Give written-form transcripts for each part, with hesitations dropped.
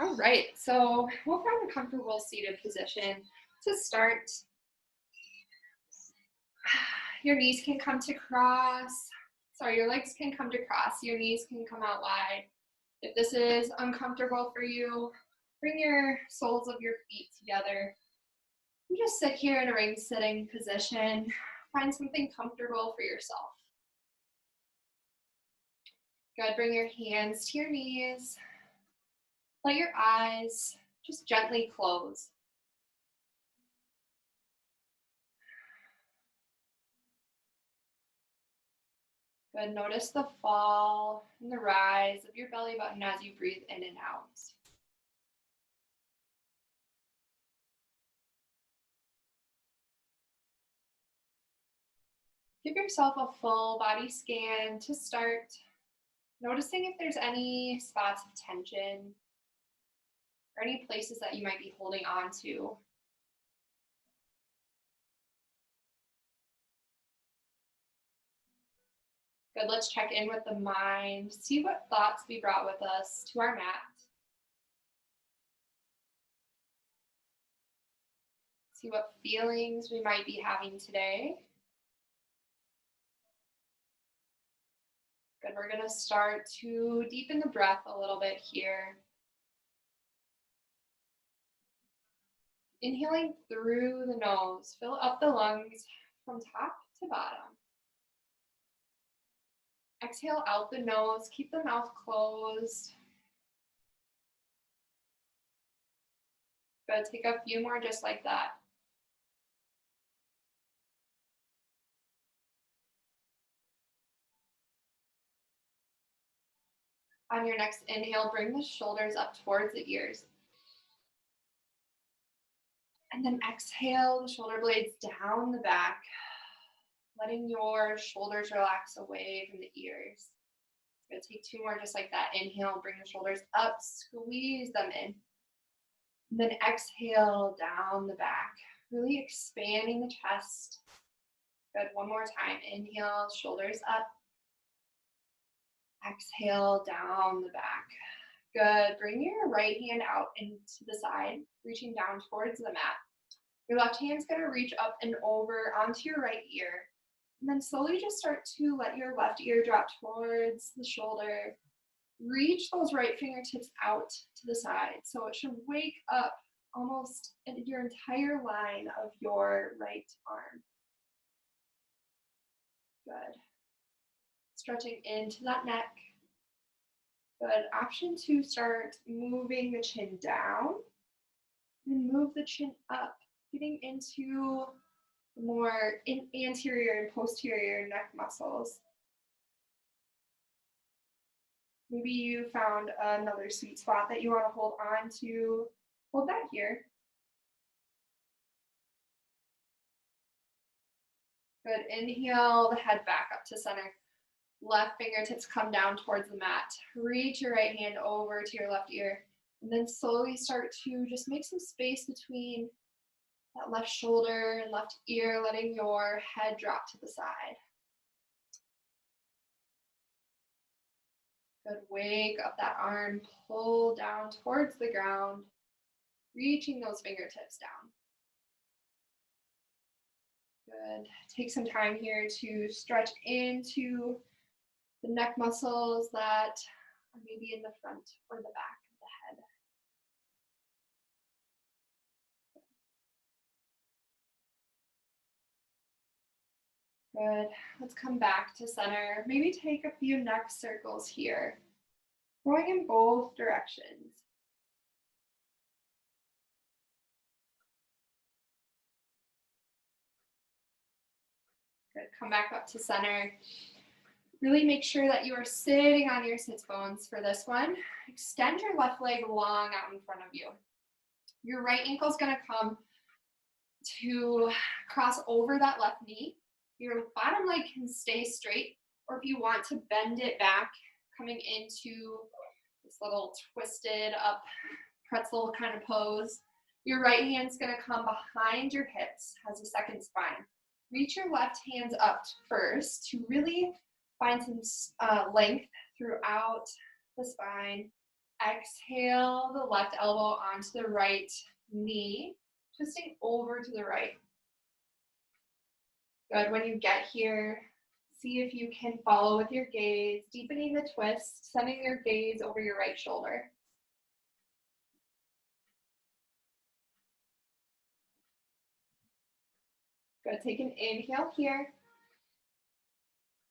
All right, so we'll find a comfortable seated position to start. Your knees can come to cross. Sorry, your legs can come to cross. Your knees can come out wide. If this is uncomfortable for you, bring your soles of your feet together. And just sit here in a ring sitting position. Find something comfortable for yourself. Good, bring your hands to your knees. Let your eyes just gently close. Good. Notice the fall and the rise of your belly button as you breathe in and out. Give yourself a full body scan to start, noticing if there's any spots of tension or any places that you might be holding on to. Good. Let's check in with the mind, see what thoughts we brought with us to our mat. See what feelings we might be having today. Good, we're gonna start to deepen the breath a little bit here. Inhaling through the nose, fill up the lungs from top to bottom. Exhale out the nose, keep the mouth closed. Good, take a few more just like that. On your next inhale, bring the shoulders up towards the ears. And then exhale the shoulder blades down the back, letting your shoulders relax away from the ears. Good, take two more just like that. Inhale, bring the shoulders up, squeeze them in. And then exhale down the back, really expanding the chest. Good, one more time. Inhale, shoulders up. Exhale down the back. Good, bring your right hand out into the side, reaching down towards the mat. Your left hand's gonna reach up and over onto your right ear. And then slowly just start to let your left ear drop towards the shoulder. Reach those right fingertips out to the side. So it should wake up almost your entire line of your right arm. Good. Stretching into that neck. Good. Option two, start moving the chin down and move the chin up, getting into more anterior and posterior neck muscles. Maybe you found another sweet spot that you want to hold on to. Hold that here. Good. Inhale the head back up to center. Left fingertips come down towards the mat. Reach your right hand over to your left ear. And then slowly start to just make some space between that left shoulder and left ear, letting your head drop to the side. Good. Wake up that arm, pull down towards the ground, reaching those fingertips down. Good. Take some time here to stretch into the neck muscles that are maybe in the front or the back of the head. Good. Let's come back to center. Maybe take a few neck circles here, going in both directions. Good. Come back up to center. Really make sure that you are sitting on your sits bones for this one. Extend your left leg long out in front of you. Your right ankle is going to come to cross over that left knee. Your bottom leg can stay straight, or if you want to bend it back, coming into this little twisted up pretzel kind of pose. Your right hand's going to come behind your hips as a second spine. Reach your left hands up first to really find some length throughout the spine. Exhale the left elbow onto the right knee, twisting over to the right. Good. When you get here, see if you can follow with your gaze, deepening the twist, sending your gaze over your right shoulder. Good. Take an inhale here.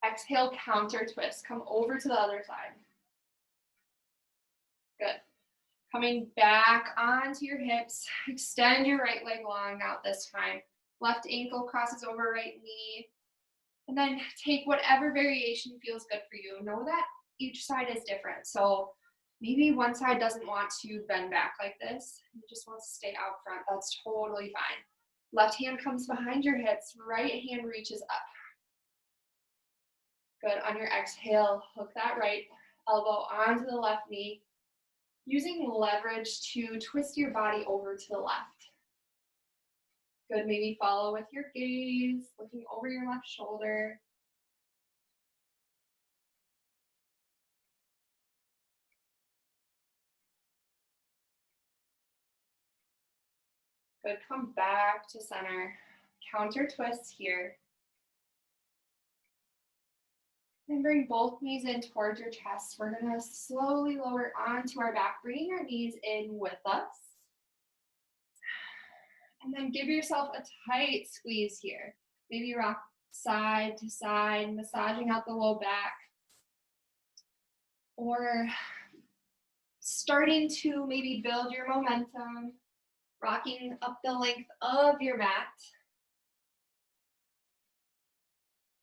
Exhale, counter twist. Come over to the other side. Good. Coming back onto your hips. Extend your right leg long out this time. Left ankle crosses over right knee. And then take whatever variation feels good for you. Know that each side is different. So maybe one side doesn't want to bend back like this. It just wants to stay out front. That's totally fine. Left hand comes behind your hips. Right hand reaches up. Good. On your exhale, hook that right elbow onto the left knee, using leverage to twist your body over to the left. Good. Maybe follow with your gaze, looking over your left shoulder. Good. Come back to center. Counter twist here. And bring both knees in towards your chest. We're going to slowly lower onto our back, bringing our knees in with us. And then give yourself a tight squeeze here. Maybe rock side to side, massaging out the low back. Or starting to maybe build your momentum, rocking up the length of your mat.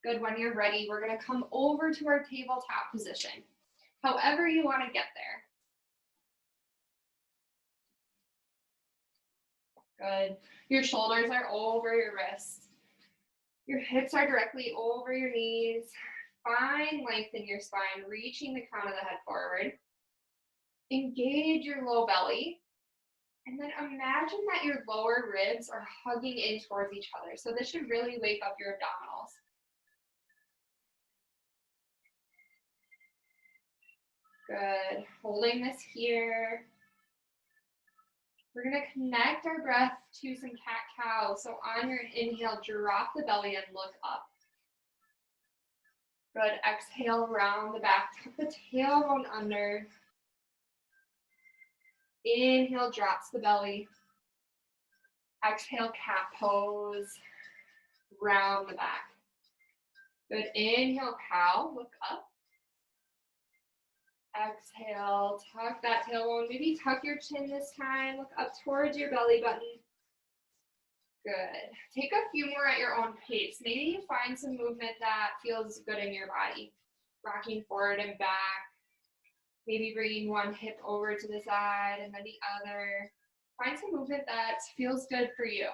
Good. When you're ready, we're going to come over to our tabletop position. However you want to get there. Good. Your shoulders are over your wrists. Your hips are directly over your knees. Find length in your spine, reaching the crown of the head forward. Engage your low belly. And then imagine that your lower ribs are hugging in towards each other. So this should really wake up your abdominals. Good. Holding this here. We're going to connect our breath to some cat-cow. So on your inhale, drop the belly and look up. Good. Exhale, round the back. Tuck the tailbone under. Inhale, drops the belly. Exhale, cat pose. Round the back. Good. Inhale, cow. Look up. Exhale, tuck that tailbone. Maybe tuck your chin this time. Look up towards your belly button. Good. Take a few more at your own pace. Maybe you find some movement that feels good in your body. Rocking forward and back. Maybe bringing one hip over to the side and then the other. Find some movement that feels good for you.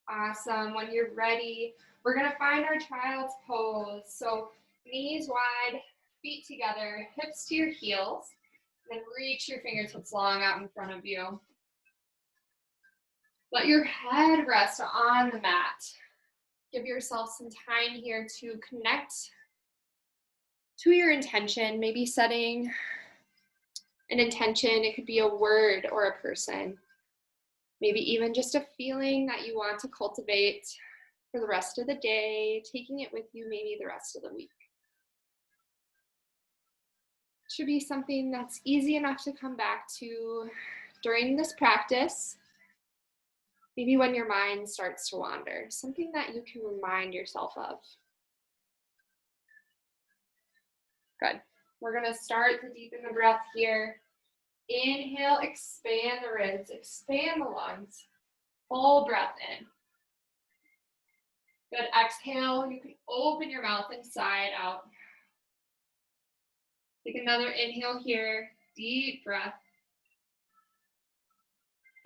Awesome. When you're ready, we're going to find our child's pose. So knees wide, feet together, hips to your heels. Then reach your fingertips long out in front of you. Let your head rest on the mat. Give yourself some time here to connect to your intention, maybe setting an intention. It could be a word or a person. Maybe even just a feeling that you want to cultivate for the rest of the day, taking it with you maybe the rest of the week. It should be something that's easy enough to come back to during this practice. Maybe when your mind starts to wander, something that you can remind yourself of. Good. We're going to start to deepen the breath here. Inhale, expand the ribs, expand the lungs. Full breath in. Good. Exhale, you can open your mouth and sigh it out. Take another inhale here. Deep breath.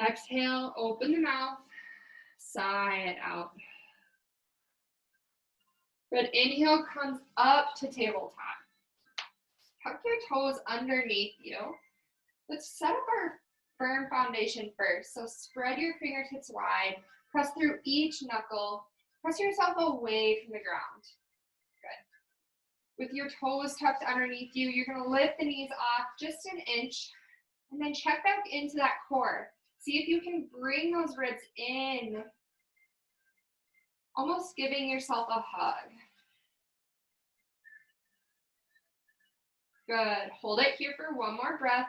Exhale, open the mouth, sigh it out. Good. Inhale comes up to tabletop. Tuck your toes underneath you. Let's set up our firm foundation first. So spread your fingertips wide. Press through each knuckle. Press yourself away from the ground. With your toes tucked underneath you, you're going to lift the knees off just an inch and then check back into that core. See if you can bring those ribs in, almost giving yourself a hug. Good. Hold it here for one more breath.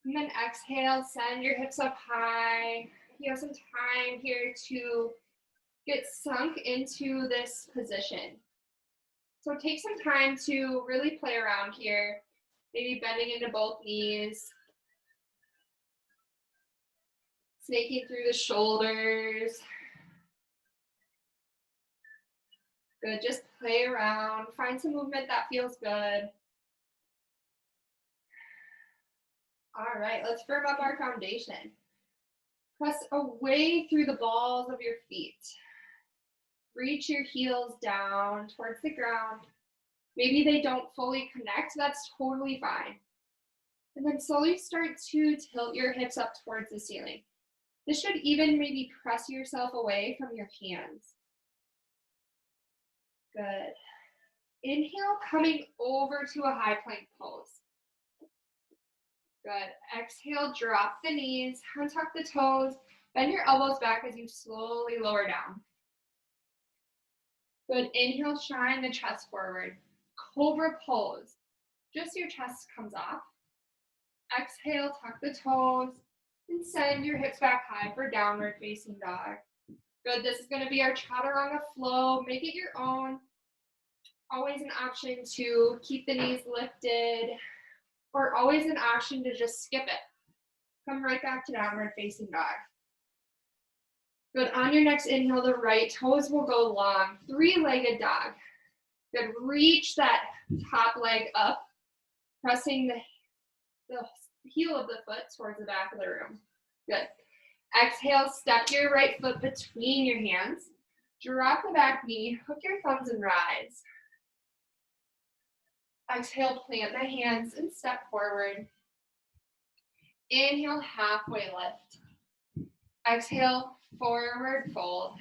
And then exhale, send your hips up high. You have some time here to get sunk into this position. So take some time to really play around here, maybe bending into both knees, snaking through the shoulders. Good, just play around, find some movement that feels good. All right, let's firm up our foundation. Press away through the balls of your feet. Reach your heels down towards the ground. Maybe they don't fully connect, that's totally fine. And then slowly start to tilt your hips up towards the ceiling. This should even maybe press yourself away from your hands. Good. Inhale, coming over to a high plank pose. Good. Exhale, drop the knees, untuck the toes, bend your elbows back as you slowly lower down. Good. Inhale, shine the chest forward. Cobra pose. Just your chest comes off. Exhale, tuck the toes, and send your hips back high for downward facing dog. Good. This is going to be our chaturanga flow. Make it your own. Always an option to keep the knees lifted, or always an option to just skip it. Come right back to downward facing dog. Good. On your next inhale, the right toes will go long. Three-legged dog. Good. Reach that top leg up, pressing the heel of the foot towards the back of the room. Good. Exhale, step your right foot between your hands. Drop the back knee, hook your thumbs and rise. Exhale, plant the hands and step forward. Inhale, halfway lift. Exhale, forward fold.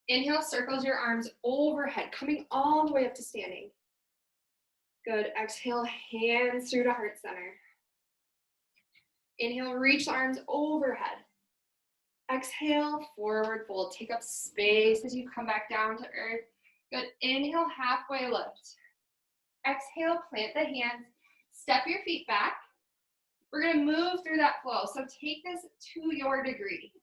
Inhale, circles your arms overhead, coming all the way up to standing. Good. Exhale, hands through to heart center. Inhale, reach the arms overhead. Exhale, forward fold. Take up space as you come back down to earth. Good. Inhale, halfway lift. Exhale, plant the hands. Step your feet back. We're going to move through that flow. So take this to your degree.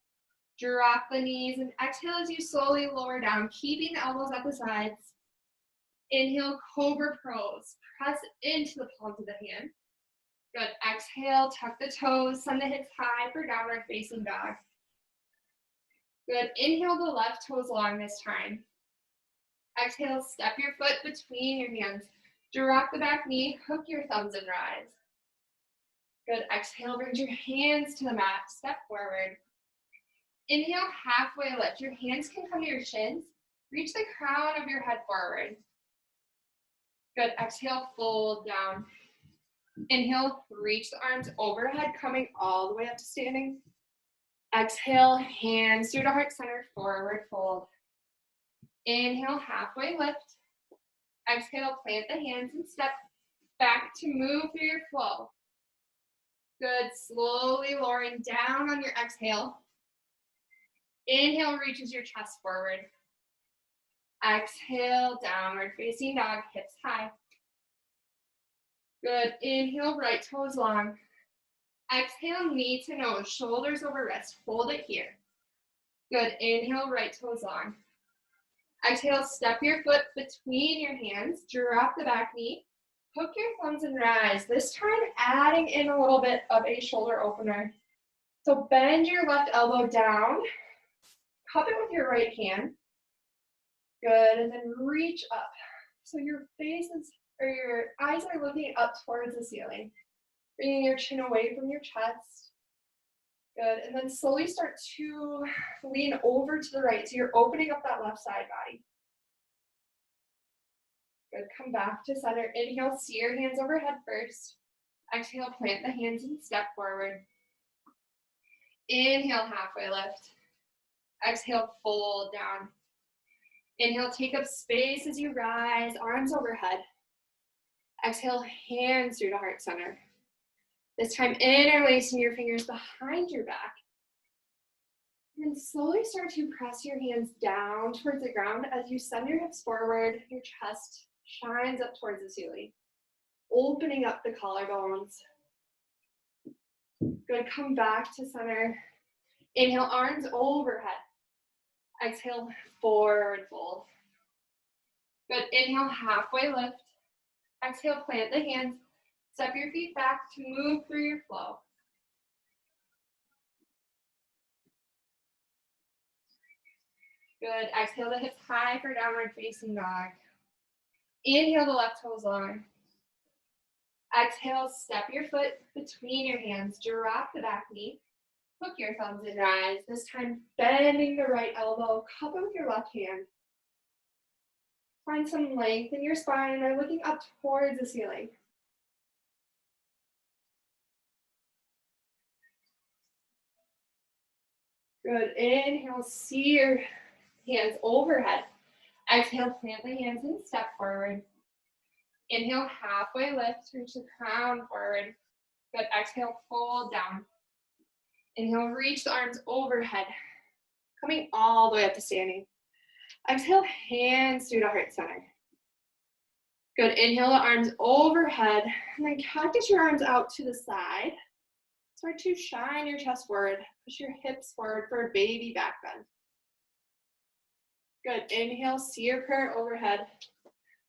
Drop the knees and exhale as you slowly lower down, keeping the elbows at the sides. Inhale, cobra pose. Press into the palms of the hand. Good. Exhale, tuck the toes, send the hips high for downward facing dog. Good. Inhale the left toes long this time. Exhale, step your foot between your hands. Drop the back knee, hook your thumbs and rise. Good. Exhale, bring your hands to the mat. Step forward. Inhale, halfway lift. Your hands can come to your shins. Reach the crown of your head forward. Good. Exhale, fold down. Inhale, reach the arms overhead, coming all the way up to standing. Exhale, hands through to heart center, forward fold. Inhale, halfway lift. Exhale, plant the hands and step back to move through your flow. Good. Slowly lowering down on your exhale. Inhale, reaches your chest forward. Exhale, downward facing dog, hips high. Good. Inhale, right toes long. Exhale, knee to nose, shoulders over wrist. Hold it here. Good. Inhale, right toes long. Exhale, step your foot between your hands. Drop the back knee. Hook your thumbs and rise. This time, adding in a little bit of a shoulder opener. So bend your left elbow down. Cup it with your right hand. Good. And then reach up. So your face is, or your eyes are looking up towards the ceiling. Bringing your chin away from your chest. Good. And then slowly start to lean over to the right. So you're opening up that left side body. Good. Come back to center. Inhale, see your hands overhead first. Exhale, plant the hands and step forward. Inhale, halfway lift. Exhale, fold down. Inhale, take up space as you rise, arms overhead. Exhale, hands through to heart center. This time, interlacing your fingers behind your back. And slowly start to press your hands down towards the ground as you send your hips forward, your chest shines up towards the ceiling, opening up the collarbones. Good, come back to center. Inhale, arms overhead. Exhale, forward fold. Good, inhale, halfway lift. Exhale, plant the hands. Step your feet back to move through your flow. Good, exhale the hips high for downward facing dog. Inhale the left toes long. Exhale, step your foot between your hands, drop the back knee. Hook your thumbs and rise. This time, bending the right elbow, cup it with your left hand. Find some length in your spine and looking up towards the ceiling. Good, inhale, see your hands overhead. Exhale, plant the hands and step forward. Inhale, halfway lift, reach the crown forward. Good, exhale, fold down. Inhale, reach the arms overhead, coming all the way up to standing. Exhale, hands through to heart center. Good, inhale the arms overhead, and then cactus your arms out to the side. Start to shine your chest forward, push your hips forward for a baby back bend. Good, inhale, see your prayer overhead.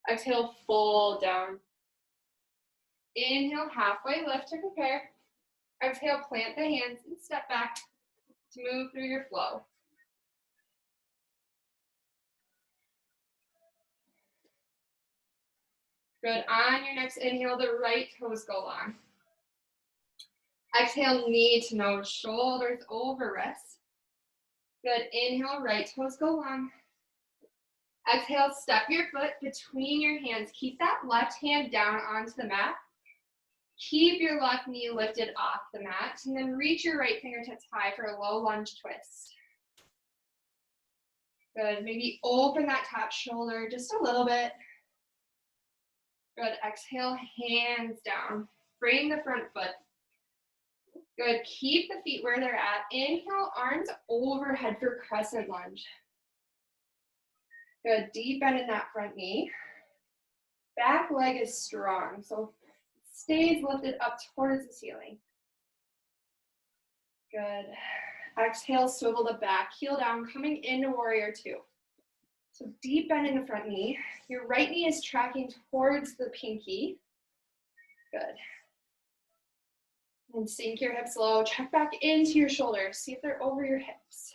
Exhale, fold down. Inhale, halfway lift to prepare. Exhale, plant the hands and step back to move through your flow. Good, on your next inhale, the right toes go long. Exhale, knee to nose, shoulders over wrists. Good, inhale, right toes go long. Exhale, step your foot between your hands. Keep that left hand down onto the mat. Keep your left knee lifted off the mat, and then reach your right fingertips high for a low lunge twist. Good, maybe open that top shoulder just a little bit. Good, exhale, hands down. Frame the front foot. Good, keep the feet where they're at. Inhale, arms overhead for crescent lunge. Good, deep bend in that front knee. Back leg is strong, so it stays lifted up towards the ceiling. Good. Exhale, swivel the back heel down, coming into warrior two. So deep bend in the front knee. Your right knee is tracking towards the pinky. Good. And sink your hips low. Check back into your shoulders. See if they're over your hips.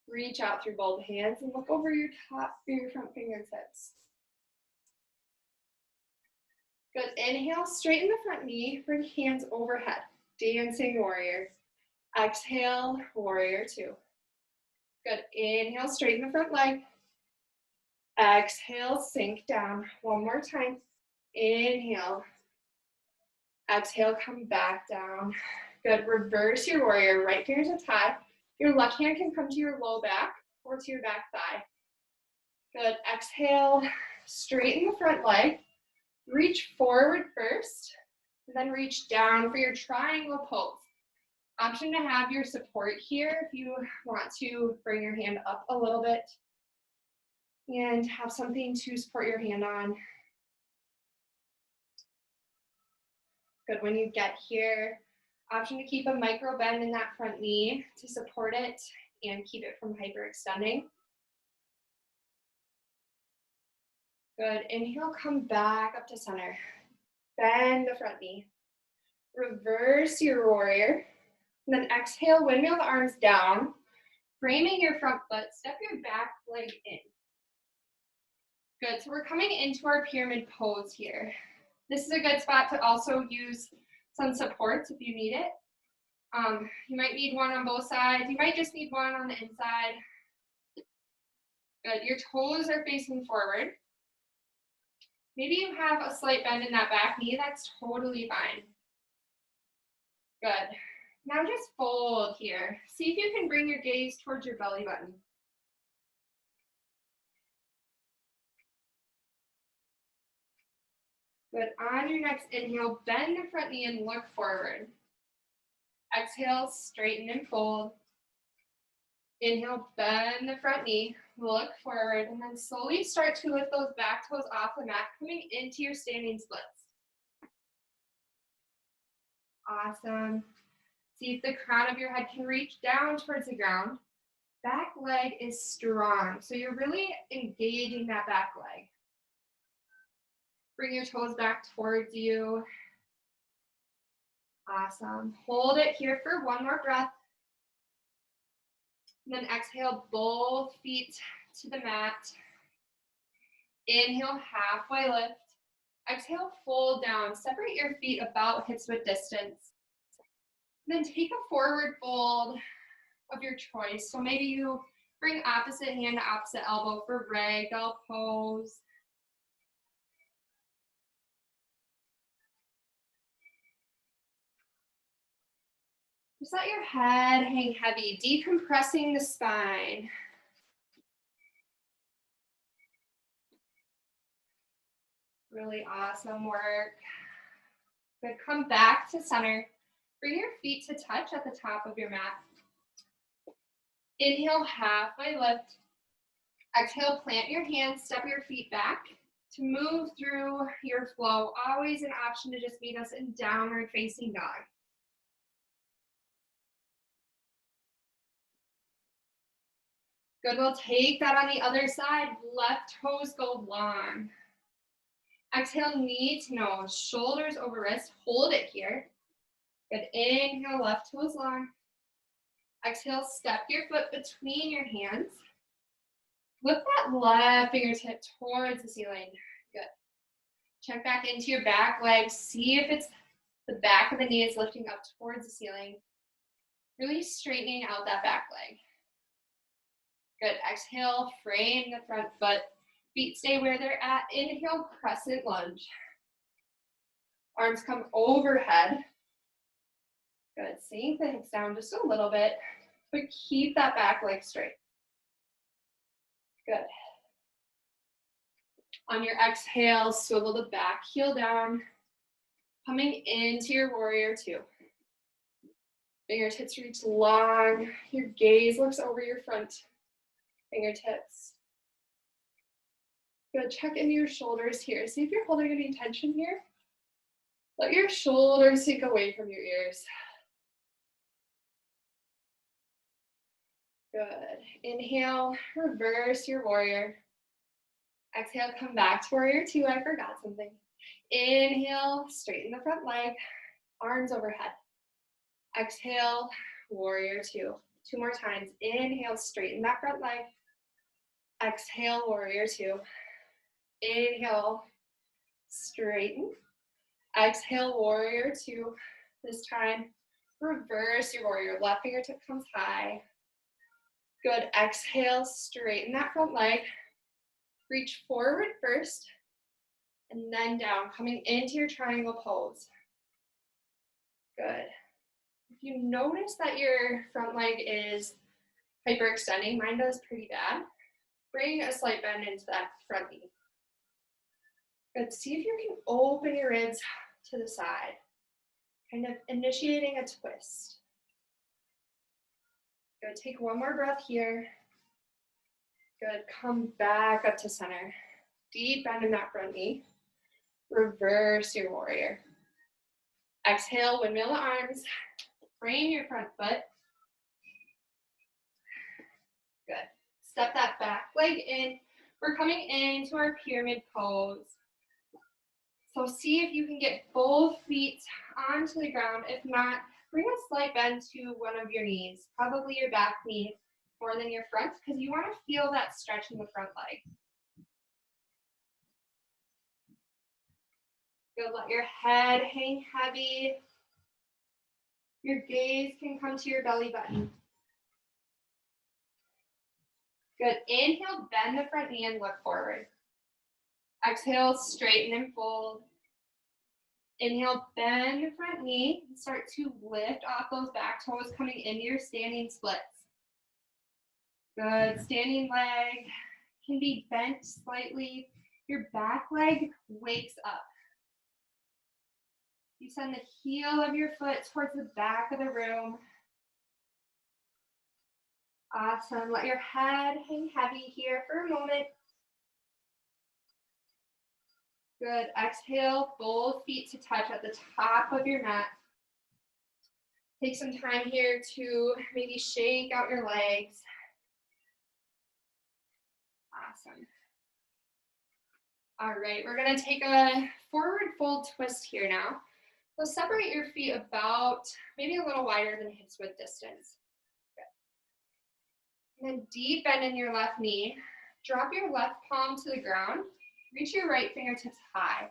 Reach out through both hands and look over your top through your front fingertips. Good. Inhale, straighten the front knee. Bring hands overhead. Dancing warrior. Exhale, warrior two. Good. Inhale, straighten the front leg. Exhale, sink down. One more time. Inhale. Exhale, come back down. Good. Reverse your warrior. Right fingertips high. Your left hand can come to your low back or to your back thigh. Good. Exhale, straighten the front leg. Reach forward first, and then reach down for your triangle pose. Option to have your support here if you want to bring your hand up a little bit and have something to support your hand on. Good, when you get here, option to keep a micro bend in that front knee to support it and keep it from hyperextending. Good, inhale, come back up to center. Bend the front knee. Reverse your warrior. And then exhale, windmill the arms down. Framing your front foot, step your back leg in. Good, so we're coming into our pyramid pose here. This is a good spot to also use some supports if you need it. You might need one on both sides. You might just need one on the inside. Good, your toes are facing forward. Maybe you have a slight bend in that back knee. That's totally fine. Good. Now just fold here. See if you can bring your gaze towards your belly button. Good. On your next inhale, bend the front knee and look forward. Exhale, straighten and fold. Inhale, bend the front knee, look forward, and then slowly start to lift those back toes off the mat, coming into your standing splits. Awesome. See if the crown of your head can reach down towards the ground. Back leg is strong, so you're really engaging that back leg. Bring your toes back towards you. Awesome. Hold it here for one more breath. And then exhale, both feet to the mat. Inhale, halfway lift. Exhale, fold down. Separate your feet about hips width distance. Then take a forward fold of your choice. So maybe you bring opposite hand to opposite elbow for ragdoll pose. Just let your head hang heavy, decompressing the spine. Really awesome work. Good, come back to center. Bring your feet to touch at the top of your mat. Inhale, halfway lift. Exhale, plant your hands, step your feet back to move through your flow. Always an option to just meet us in downward facing dog. Good, we'll take that on the other side. Left toes go long. Exhale, knee to nose, shoulders over wrist. Hold it here. Good, inhale, left toes long. Exhale, step your foot between your hands. Lift that left fingertip towards the ceiling. Good. Check back into your back leg. See if it's the back of the knee is lifting up towards the ceiling. Really straightening out that back leg. Good. Exhale, frame the front foot. Feet stay where they're at. Inhale, crescent lunge. Arms come overhead. Good. Sink the hips down just a little bit, but keep that back leg straight. Good. On your exhale, swivel the back heel down, coming into your warrior two. Fingertips reach long. Your gaze looks over your front fingertips. Good. Check into your shoulders here. See if you're holding any tension here. Let your shoulders sink away from your ears. Good. Inhale, reverse your warrior. Exhale, come back to warrior two. I forgot something. Inhale, straighten the front leg, arms overhead. Exhale, warrior two. Two more times. Inhale, straighten that front leg. Exhale, warrior two. Inhale, straighten. Exhale, warrior two. This time, reverse your warrior. Left fingertip comes high. Good. Exhale, straighten that front leg. Reach forward first, and then down, coming into your triangle pose. Good. If you notice that your front leg is hyperextending, mine does pretty bad, bring a slight bend into that front knee. Good. See if you can open your ribs to the side, kind of initiating a twist. Good. Take one more breath here. Good. Come back up to center. Deep bend in that front knee. Reverse your warrior. Exhale, windmill the arms. Frame your front foot. Good. Step that back leg in. We're coming into our pyramid pose. So see if you can get both feet onto the ground. If not, bring a slight bend to one of your knees, probably your back knee more than your front, because you want to feel that stretch in the front leg. Good. Let your head hang heavy. Your gaze can come to your belly button. Good. Inhale, bend the front knee and look forward. Exhale, straighten and fold. Inhale, bend the front knee. Start to lift off those back toes, coming into your standing splits. Good. Standing leg can be bent slightly. Your back leg wakes up. You send the heel of your foot towards the back of the room. Awesome. Let your head hang heavy here for a moment. Good. Exhale, both feet to touch at the top of your mat. Take some time here to maybe shake out your legs. Awesome. All right, we're gonna take a forward fold twist here now. So separate your feet about maybe a little wider than hips width distance. Good. And then deep bend in your left knee. Drop your left palm to the ground. Reach your right fingertips high.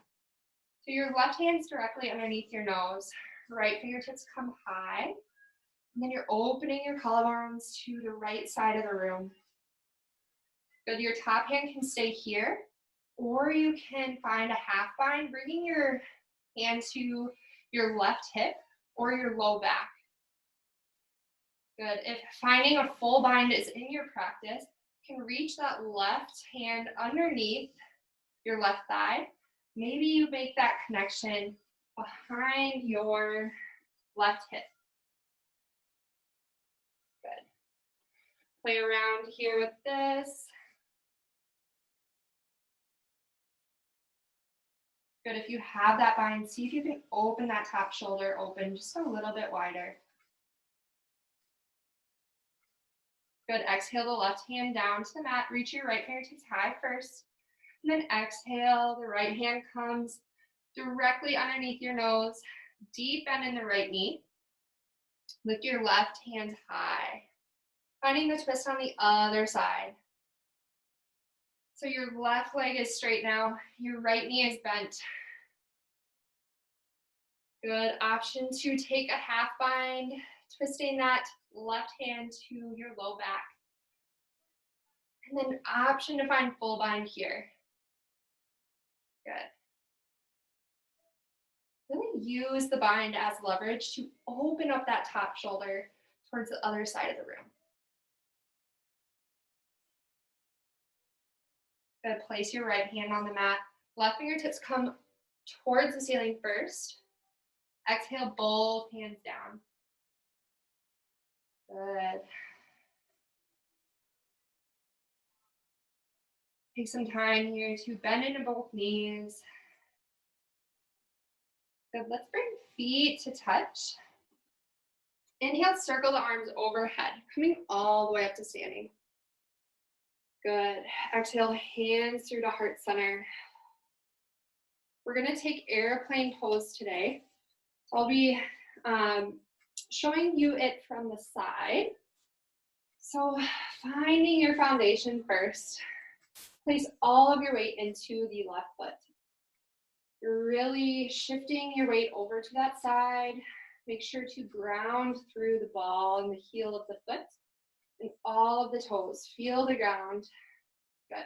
So your left hand's directly underneath your nose. Right fingertips come high. And then you're opening your collarbones to the right side of the room. Good, your top hand can stay here, or you can find a half bind, bringing your hand to your left hip or your low back. Good, if finding a full bind is in your practice, you can reach that left hand underneath your left thigh. Maybe you make that connection behind your left hip. Good. Play around here with this. Good, if you have that bind, see if you can open that top shoulder open just a little bit wider. Good, exhale the left hand down to the mat, reach your right fingertips high first, and then exhale, the right hand comes directly underneath your nose, deep bend in the right knee. Lift your left hand high, finding the twist on the other side. So your left leg is straight now, your right knee is bent. Good, option to take a half bind, twisting that left hand to your low back. And then option to find full bind here. Good. Really use the bind as leverage to open up that top shoulder towards the other side of the room. Good, place your right hand on the mat. Left fingertips come towards the ceiling first. Exhale, both hands down. Good. Take some time here to bend into both knees. Good, let's bring feet to touch. Inhale, circle the arms overhead, coming all the way up to standing. Good, exhale, hands through to heart center. We're gonna take airplane pose today. So I'll be showing you it from the side. So finding your foundation first. Place all of your weight into the left foot. You're really shifting your weight over to that side. Make sure to ground through the ball and the heel of the foot and all of the toes. Feel the ground. Good.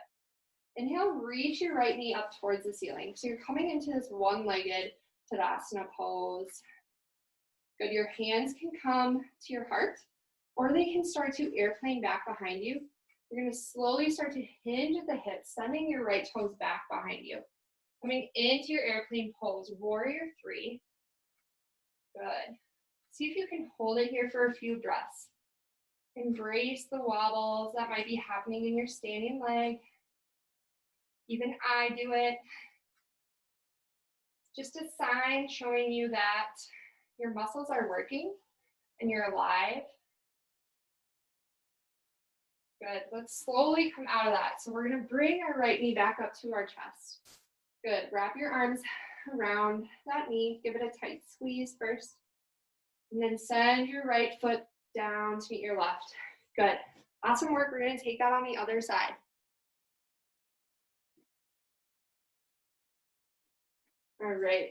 Inhale, reach your right knee up towards the ceiling. So you're coming into this one-legged Tadasana pose. Good, your hands can come to your heart, or they can start to airplane back behind you. You're gonna slowly start to hinge at the hips, sending your right toes back behind you. Coming into your airplane pose, warrior three. Good. See if you can hold it here for a few breaths. Embrace the wobbles that might be happening in your standing leg. Even I do it. It's just a sign showing you that your muscles are working and you're alive. Good, let's slowly come out of that. So we're gonna bring our right knee back up to our chest. Good, wrap your arms around that knee. Give it a tight squeeze first. And then send your right foot down to meet your left. Good, awesome work. We're gonna take that on the other side. All right.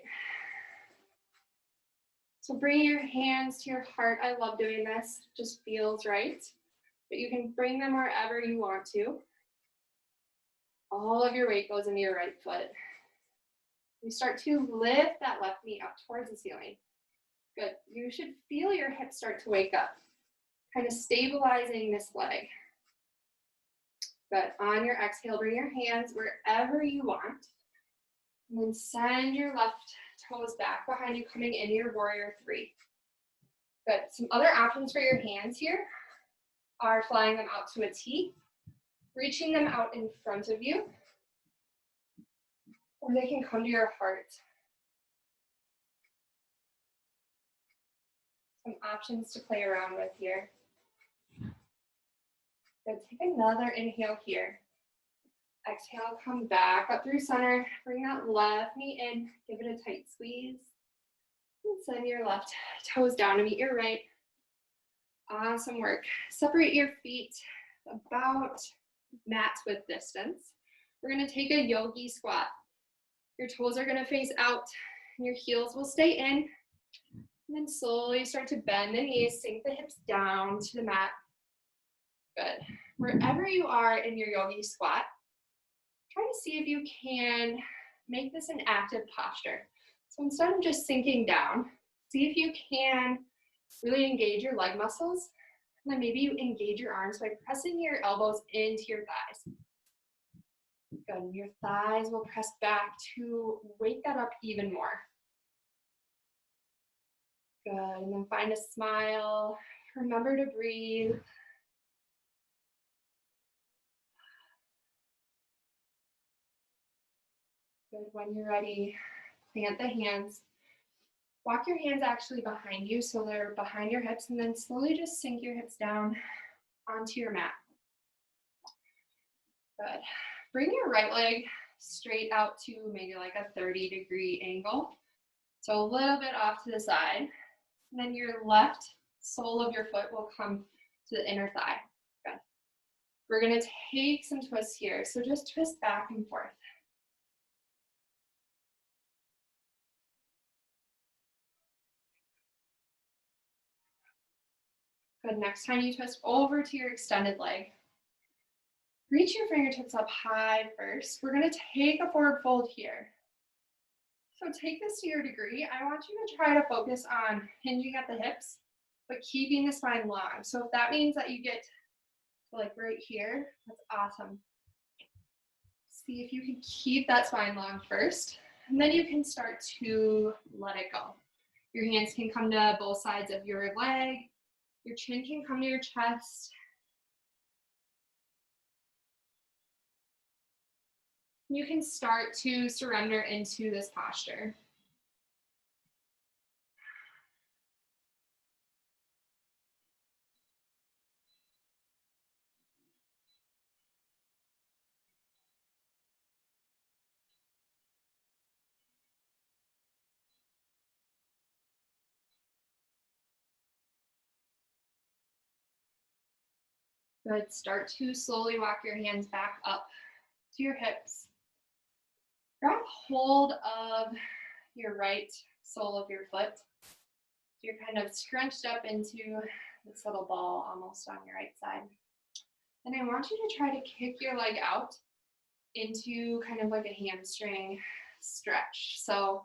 So bring your hands to your heart. I love doing this, just feels right. But you can bring them wherever you want to. All of your weight goes into your right foot. You start to lift that left knee up towards the ceiling. Good, you should feel your hips start to wake up, kind of stabilizing this leg. Good, on your exhale, bring your hands wherever you want. And then send your left toes back behind you, coming into your warrior three. Good. Some other options for your hands here are flying them out to a T, reaching them out in front of you, or they can come to your heart. Some options to play around with here. Good. Take another inhale here. Exhale, come back up through center. Bring that left knee in. Give it a tight squeeze. And send your left toes down to meet your right. Awesome work. Separate your feet about mat width distance. We're going to take a yogi squat. Your toes are going to face out and your heels will stay in. And then slowly start to bend the knees, sink the hips down to the mat. Good. Wherever you are in your yogi squat, try to see if you can make this an active posture. So instead of just sinking down, see if you can really engage your leg muscles. And then maybe you engage your arms by pressing your elbows into your thighs. Good. Your thighs will press back to wake that up even more. Good. And then find a smile. Remember to breathe. Good. When you're ready, plant the hands. Walk your hands actually behind you so they're behind your hips, and then slowly just sink your hips down onto your mat. Good. Bring your right leg straight out to maybe like a 30-degree angle. So a little bit off to the side. And then your left sole of your foot will come to the inner thigh. Good. We're going to take some twists here. So just twist back and forth. Good. Next time you twist over to your extended leg. Reach your fingertips up high first. We're going to take a forward fold here. So take this to your degree. I want you to try to focus on hinging at the hips, but keeping the spine long. So if that means that you get to like right here, that's awesome. See if you can keep that spine long first, and then you can start to let it go. Your hands can come to both sides of your leg. Your chin can come to your chest. You can start to surrender into this posture. Good. Start to slowly walk your hands back up to your hips. Grab hold of your right sole of your foot. You're kind of scrunched up into this little ball almost on your right side. And I want you to try to kick your leg out into kind of like a hamstring stretch. So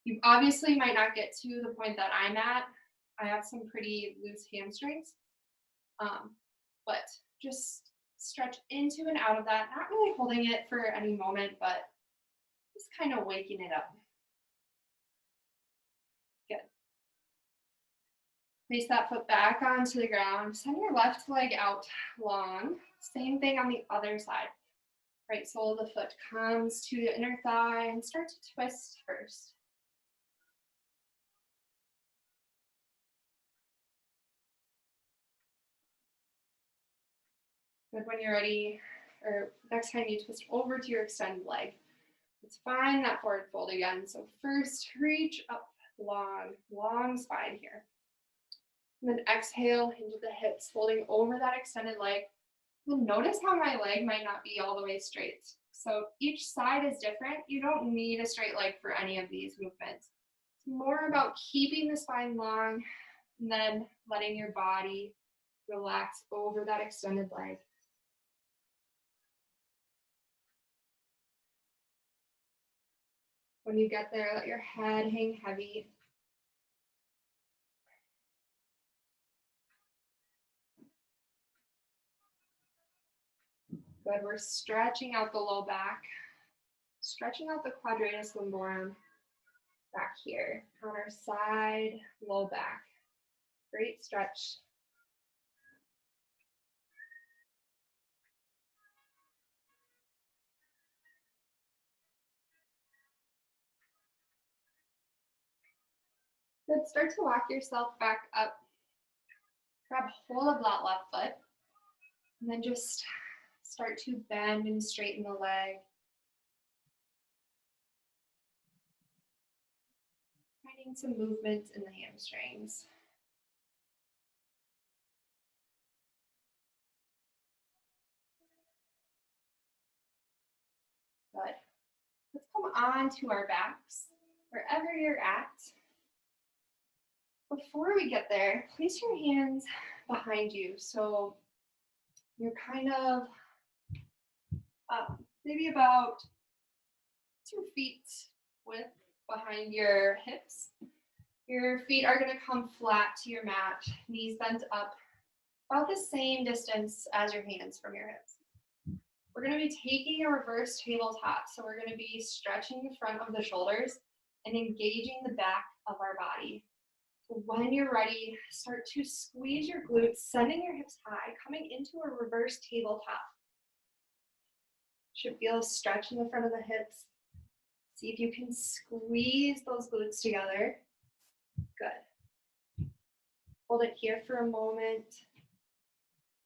you obviously might not get to the point that I'm at. I have some pretty loose hamstrings, but just stretch into and out of that, not really holding it for any moment, but just kind of waking it up. Good. Place that foot back onto the ground. Send your left leg out long. Same thing on the other side. Right sole of the foot comes to the inner thigh and start to twist first. Good. When you're ready, or next time you twist over to your extended leg, let's find that forward fold again. So first, reach up long, long spine here. And then exhale into the hips, folding over that extended leg. And notice how my leg might not be all the way straight. So each side is different. You don't need a straight leg for any of these movements. It's more about keeping the spine long and then letting your body relax over that extended leg. When you get there, let your head hang heavy. Good, we're stretching out the low back, stretching out the quadratus lumborum back here on our side, low back. Great stretch. Good, start to walk yourself back up. Grab hold of that left foot, and then just start to bend and straighten the leg. Finding some movement in the hamstrings. Good. Let's come on to our backs, wherever you're at. Before we get there, place your hands behind you. So you're kind of maybe about 2 feet width behind your hips. Your feet are going to come flat to your mat, knees bent up, about the same distance as your hands from your hips. We're going to be taking a reverse tabletop. So we're going to be stretching the front of the shoulders and engaging the back of our body. So when you're ready, start to squeeze your glutes, sending your hips high, coming into a reverse tabletop. Should feel a stretch in the front of the hips. See if you can squeeze those glutes together. Good. Hold it here for a moment.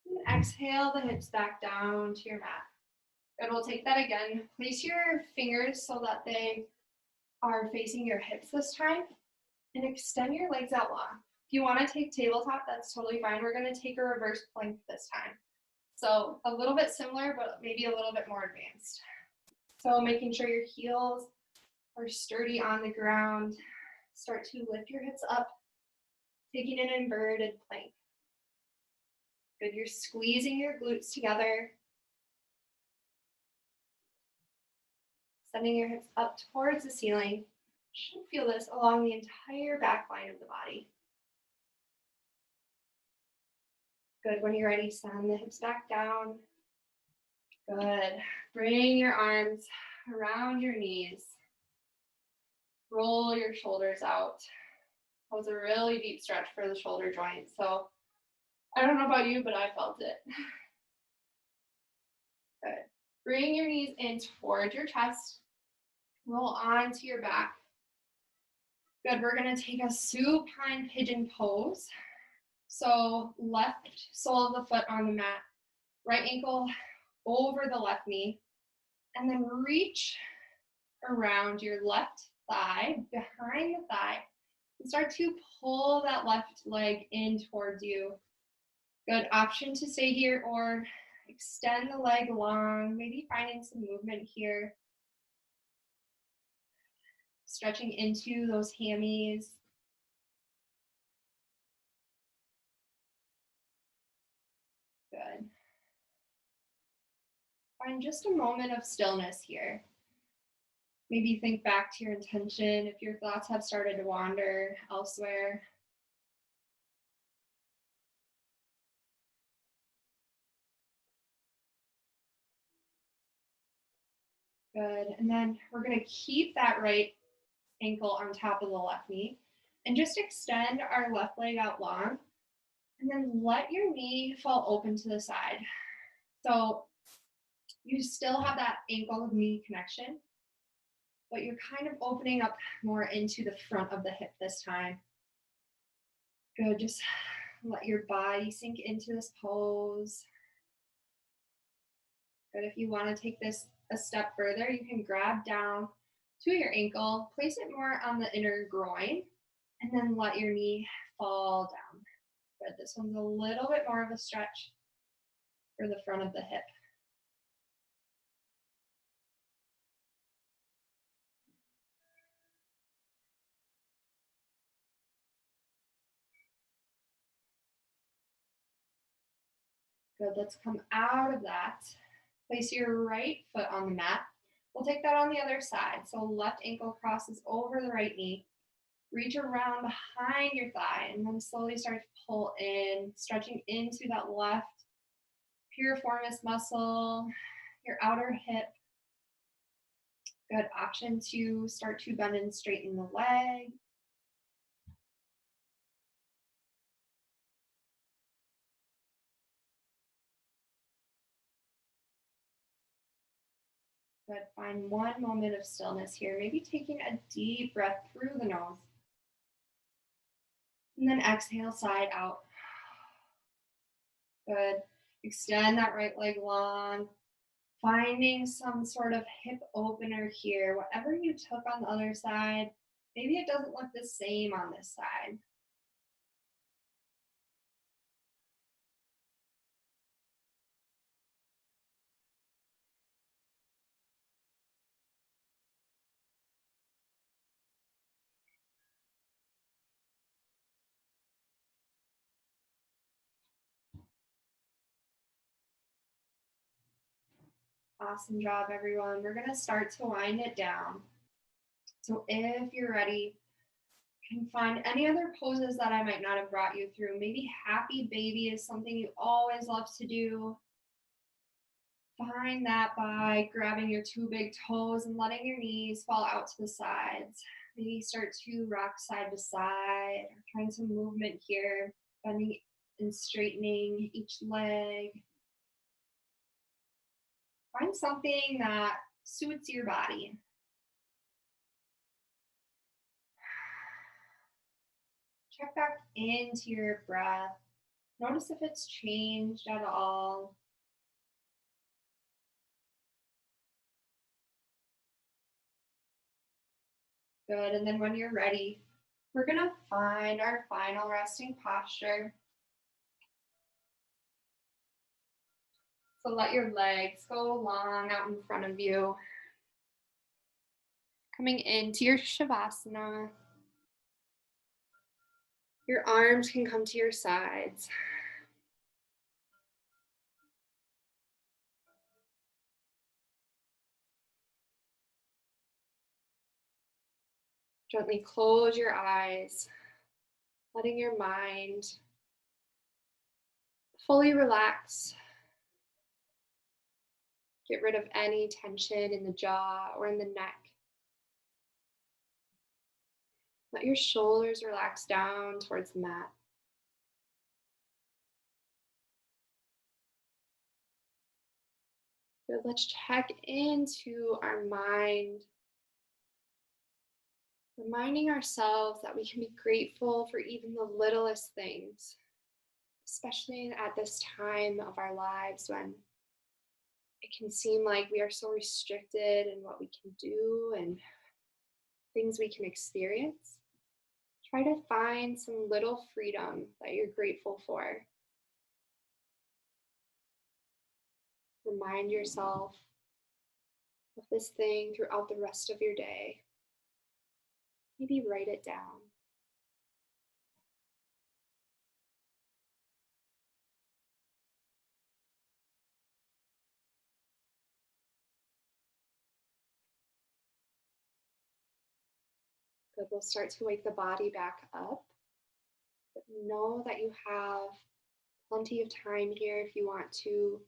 And exhale the hips back down to your mat. Good, we'll take that again. Place your fingers so that they are facing your hips this time. And extend your legs out long. If you want to take tabletop, that's totally fine. We're going to take a reverse plank this time. So a little bit similar, but maybe a little bit more advanced. So making sure your heels are sturdy on the ground. Start to lift your hips up, taking an inverted plank. Good, you're squeezing your glutes together. Sending your hips up towards the ceiling. You should feel this along the entire back line of the body. Good, when you're ready, send the hips back down. Good, bring your arms around your knees. Roll your shoulders out. That was a really deep stretch for the shoulder joint. So I don't know about you, but I felt it. Good, bring your knees in towards your chest. Roll onto your back. Good, we're gonna take a supine pigeon pose. So left sole of the foot on the mat, right ankle over the left knee, and then reach around your left thigh, behind the thigh, and start to pull that left leg in towards you. Good, option to stay here or extend the leg long, maybe finding some movement here. Stretching into those hammies. Good. Find just a moment of stillness here. Maybe think back to your intention if your thoughts have started to wander elsewhere. Good, and then we're gonna keep that right ankle on top of the left knee and just extend our left leg out long and then let your knee fall open to the side. So you still have that ankle knee connection, but you're kind of opening up more into the front of the hip this time. Good, just let your body sink into this pose. Good, if you want to take this a step further, you can grab down to your ankle, place it more on the inner groin, and then let your knee fall down. Good, this one's a little bit more of a stretch for the front of the hip. Good, let's come out of that. Place your right foot on the mat. We'll take that on the other side. So left ankle crosses over the right knee. Reach around behind your thigh and then slowly start to pull in, stretching into that left piriformis muscle, your outer hip. Good. Option to start to bend and straighten the leg. Good. Find one moment of stillness here. Maybe taking a deep breath through the nose. And then exhale, side out. Good. Extend that right leg long. Finding some sort of hip opener here. Whatever you took on the other side, maybe it doesn't look the same on this side. Awesome job, everyone. We're going to start to wind it down. So if you're ready, you can find any other poses that I might not have brought you through. Maybe happy baby is something you always love to do. Find that by grabbing your two big toes and letting your knees fall out to the sides. Maybe start to rock side to side, or trying some movement here, bending and straightening each leg. Find something that suits your body. Check back into your breath. Notice if it's changed at all. Good. And then when you're ready, we're going to find our final resting posture. So let your legs go long out in front of you. Coming into your Shavasana. Your arms can come to your sides. Gently close your eyes, letting your mind fully relax. Get rid of any tension in the jaw or in the neck. Let your shoulders relax down towards the mat. Good. Let's check into our mind, reminding ourselves that we can be grateful for even the littlest things, especially at this time of our lives when it can seem like we are so restricted in what we can do and things we can experience. Try to find some little freedom that you're grateful for. Remind yourself of this thing throughout the rest of your day. Maybe write it down. Good. We'll start to wake the body back up. But know that you have plenty of time here if you want to,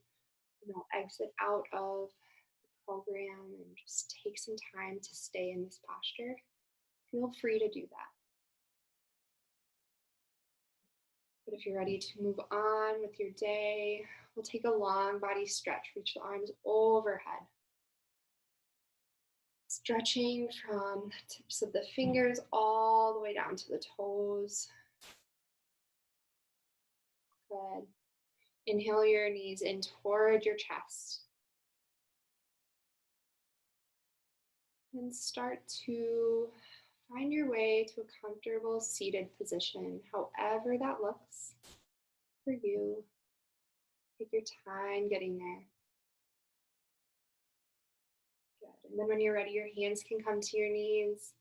exit out of the program and just take some time to stay in this posture. Feel free to do that. But if you're ready to move on with your day, we'll take a long body stretch. Reach the arms overhead. Stretching from the tips of the fingers all the way down to the toes. Good. Inhale your knees in toward your chest. And start to find your way to a comfortable seated position, however that looks for you. Take your time getting there. Good. And then when you're ready, your hands can come to your knees,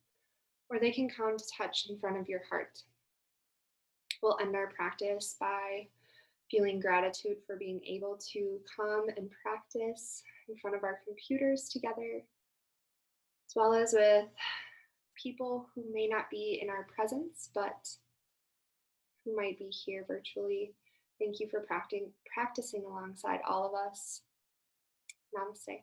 or they can come to touch in front of your heart. We'll end our practice by feeling gratitude for being able to come and practice in front of our computers together, as well as with people who may not be in our presence, but who might be here virtually. Thank you for practicing alongside all of us. Namaste.